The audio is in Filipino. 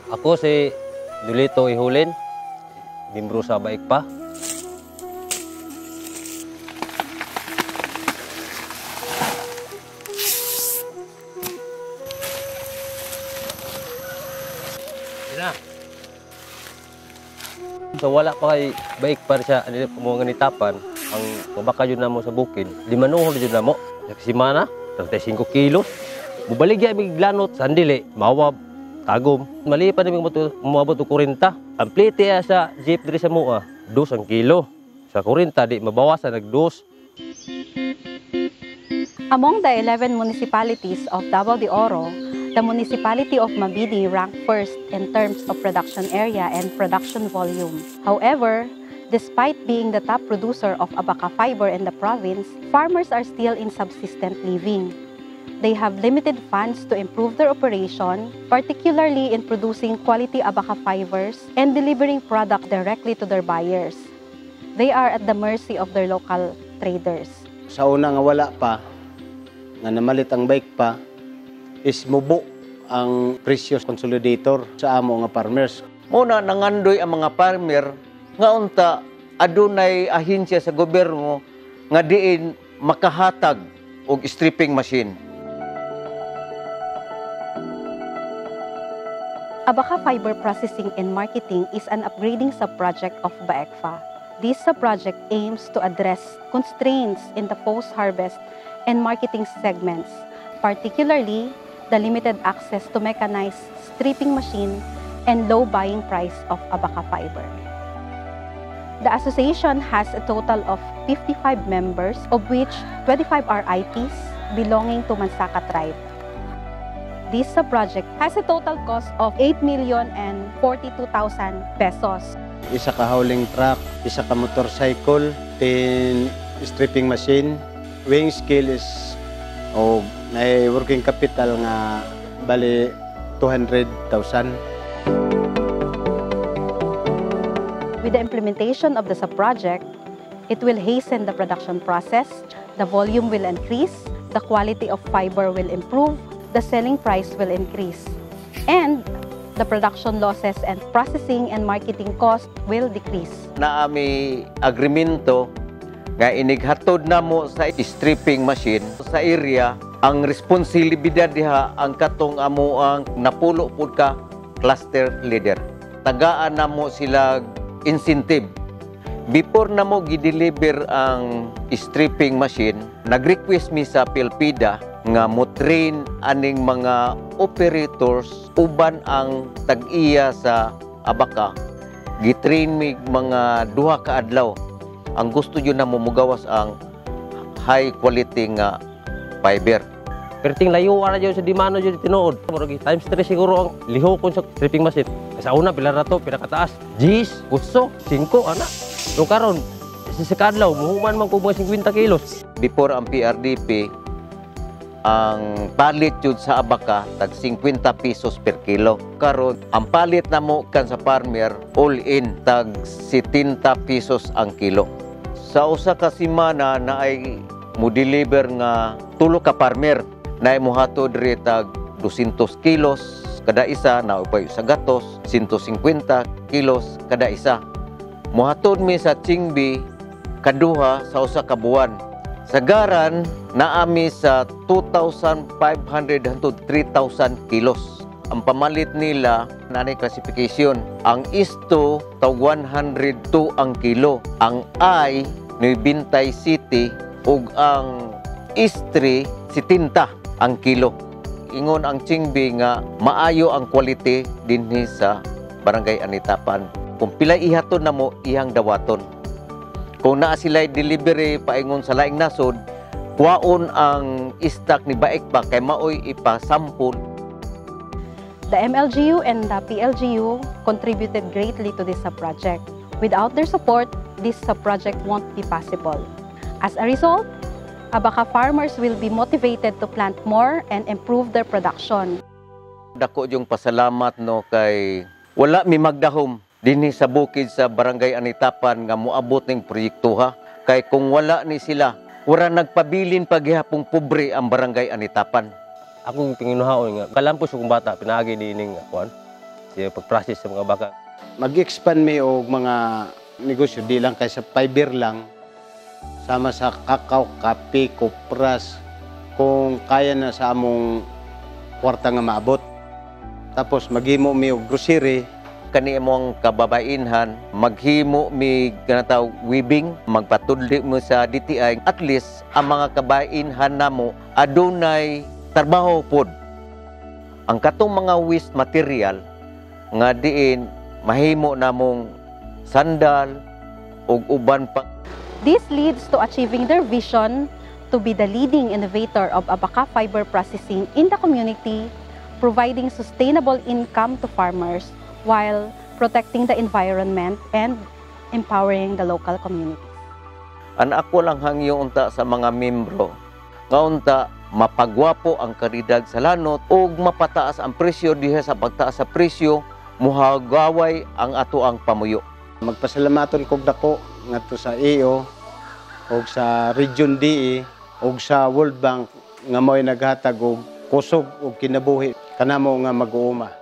Ako si Dulito Ihulin, membro sa Baikpa. So wala pa kay Baikpa siya mga nitapan, ang mabaka yun na mo sa bukid. 5 yun na mo, simana, 35 kilos. Bubaligya miglanot, sandili, mawab, tagom. Mali pa namin umabot o 40. Ang plite sa jeep diri sa mua, 2 ang kilo. Sa 40, di mabawasan, nag-2. Among the 11 municipalities of Davao de Oro, the municipality of Mabini ranked first in terms of production area and production volume. However, despite being the top producer of abaca fiber in the province, farmers are still in subsistent living. They have limited funds to improve their operation, particularly in producing quality abaca fibers and delivering product directly to their buyers. They are at the mercy of their local traders. Sa una nga wala pa, nga namalit ang Baikpa, is mubo ang presyo consolidator sa amo nga farmers. Muna nangandoy ang mga farmer nga unta adunay ahensya sa gobyerno nga diin makahatag og stripping machine. Abaca Fiber Processing and Marketing is an upgrading sub-project of Baekfa. This sub-project aims to address constraints in the post-harvest and marketing segments, particularly the limited access to mechanized stripping machine and low buying price of abaca fiber. The association has a total of 55 members, of which 25 are IPs belonging to Mansaka tribe. This sub-project has a total cost of 8,042,000 pesos. Isa ka hauling truck, isa ka motorcycle, 10 stripping machine, weighing scale is o may working capital nga bali 200,000. With the implementation of the sub-project, it will hasten the production process, the volume will increase, the quality of fiber will improve, the selling price will increase, and the production losses and processing and marketing cost will decrease. Naami agreemento nga inighatod namo sa stripping machine sa area ang responsibilidad diha ang katong amo ang napulo pud ka cluster leader. Tagaan namo sila incentive. Before namo gi-deliver ang stripping machine, nag-request mi sa PhilPIDA nga mo-train aning mga operators uban ang tag-iya sa abaca. Gi-train mi mga 2 ka adlaw. Ang gusto yun na mumugawas ang high quality nga fiber. Perting layo ara jud sa dimano jud tinuod. Murag times 3 siguro ang lihokon sa stripping machine. Sa una pila ra to, pila kataas. 10, 8, 5 ana. So karon sa kadlaw muhuman man ko mga 50 kilos. Before ang PRDP, ang palit jud sa abaca tag 50 pesos per kilo. Karon ang palit namo kan sa farmer all in tag 70 pesos ang kilo. Sa usa ka semana na ay mo deliver nga 3 ka farmer na ay mohatod diri tag 200 kilos kada isa, na upay sa gatos 150 kilos kada isa. Mohatod mi sa Chingbi kaduha sa usa ka buwan. Sa Garan naami sa 2,500 hangtod 3,000 kilos. Ang pamalit nila nanay classification. Ang isto tawag 102 ang kilo. Ang I ni Bintay City ug ang Istri 70 ang kilo. Ingon ang Chingbi nga maayo ang quality dinhi sa Barangay Anitapan. Kung pilay ihatod na mo, ihang dawaton. Kung naa sila'y delivery paingon sa laing nasod, kuwaon ang stock ni Baikpa kay maoy ipasampol. The MLGU and the PLGU contributed greatly to this sub-project. Without their support, this sub-project won't be possible. As a result, abaca farmers will be motivated to plant more and improve their production. Dako yung pasalamat no kay wala mi magdahom dinhi sa bukid sa Barangay Anitapan nga moabot ning proyekto ha. Kay kung wala ni sila, wala nagpabilin paghihapong pobre ang Barangay Anitapan. Akong pinginuhaon nga kalampos kong bata pinagi di ning kuan yung pag-process sa mga baka. Mag-expand mi og mga negosyo di lang kay sa fiber lang sama sa kakao, kape, kupras kung kaya na sa among kwarta nga maabot. Tapos maghimo mi og grocery. Kani imong kababainhan maghimo mi ganataw weaving, magpatudli mo sa DTI, at least ang mga kababainhan namo adunay trabaho pod. Ang katong mga waste material nga diin mahimo namong sandal ug uban pa. This leads to achieving their vision to be the leading innovator of abaca fiber processing in the community, providing sustainable income to farmers while protecting the environment and empowering the local community. An ako lang hangyo unta sa mga membro nga unta mapagwapo ang kalidad sa lanot ug mapataas ang presyo diha sa pagtaas sa presyo muhagaway ang ato ang pamuyo. Magpasalamaton kog dako ngadto sa EO ug sa Region DE ug sa World Bank nga mo'y naghatag og kusog ug kinabuhi kanamo nga mag-uuma.